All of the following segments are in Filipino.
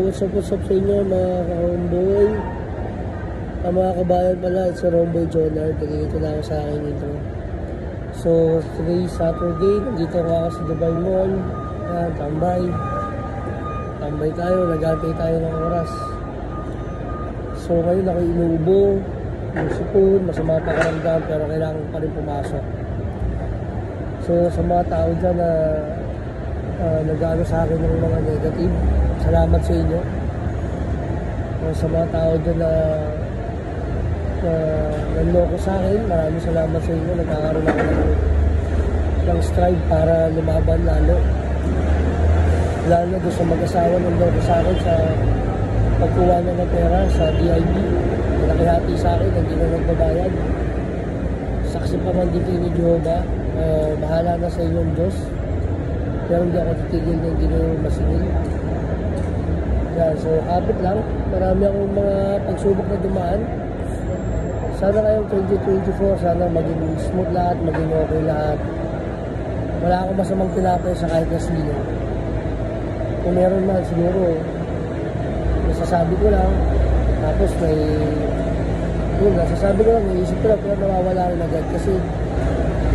what's up sa inyo mga ka-homeboy. Mga kabayan pala, it's a homeboy Jonard. Nagigito na ako sa akin dito. So, today Saturday, nandito ako sa Dubai Mall. Tambay. Tambay tayo, nagantay tayo ng oras. So, ngayon ako inuubo, sipon, masama pakiramdam, pero kailangan pa rin pumasok. So, sa mga tao dyan na nag-ano sa akin ng mga negative, salamat sa inyo. Sa mga tao dyan na nanloko sa akin, maraming salamat sa inyo. Nagkakaroon ako ng strive para lumaban lalo na doon sa mag-asawa ng loko sa akin sa pagkuha na ng pera sa DIB. Nakihati sa akin, hindi na nagbabayad. Saksi pa man dito ni Jehovah. Bahala na sa inyong Diyos, pero hindi ako titigil na hindi na masingil. Yan, so kapit lang, marami akong mga pagsubok na dumaan. Sana kayong 2024, sana maging smooth lahat, maging okay lahat. Wala akong masamang tinapay sa kahit na sino. Kung meron man siguro, nasasabi ko lang, tapos yun, nasasabi ko lang, naisip ko lang, pero nawawala rin agad kasi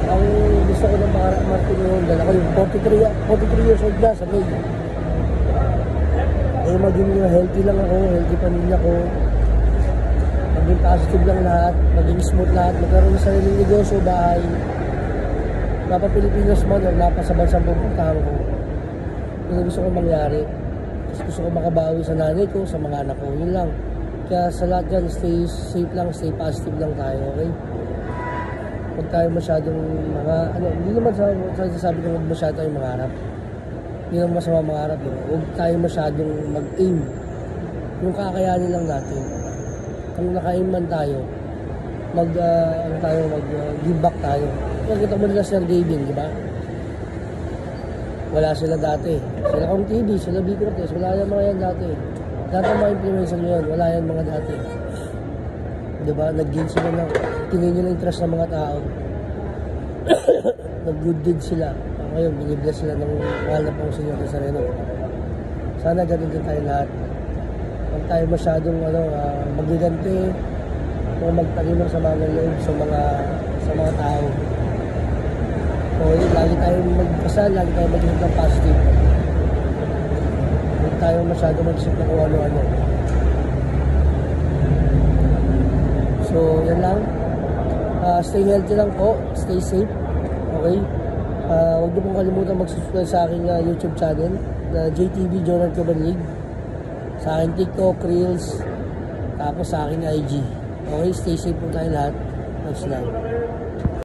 ang gusto ko ng mga Martin noon, dala ko yung 43 years old na sa May. Eh maging healthy lang ako, healthy pamilya ko. Maging positive lang lahat, maging smooth lahat, magkaroon ng sariling negosyo, bahay. Napa Pilipinas man o napa sa bansang pupuntahan ko. Yun gusto ko mangyari. Kasi gusto ko makabawi sa nanay ko, sa mga anak ko. Yun lang. Kaya sa lahat yan, stay safe lang, stay positive lang tayo, okay? Huwag tayo masyadong hindi naman sabi ko huwag masyado tayong mangarap. Hindi naman masama mangarap. Huwag tayo masyadong mag-aim. Yung kakayanin lang natin. Kung naka-aim man tayo, mag-give back tayo. Nakita mo nila Sir Gavin, di ba? Wala sila dati. Sila Kong TV, sila B. Cortez, wala yan mga yan dati. Lahat ng mga influencer ngayon, wala yan mga dati. Diba? Nag-gain sila ng tingin nyo ng interest ng mga tao. Nag-good deed sila. Ngayon, binibless sila ng mahal na pang Senyor Nazareno. Sana ganun din tayo lahat. Huwag tayo masyadong magiganti o magtanim ng sama ng loob sa mga tao. So, yun, lagi tayong magpasal, lagi tayong maging ng positive. Huwag tayo masyadong mag-isip na kung ano-ano. So, yan lang. Stay healthy lang po. Stay safe. Okay? Huwag niyo pong kalimutan mag-subscribe sa aking YouTube channel na JTV Jonard Cabanlig. Sa aking TikTok, Reels, tapos sa aking IG. Okay? Stay safe po tayo lahat. Thanks lang.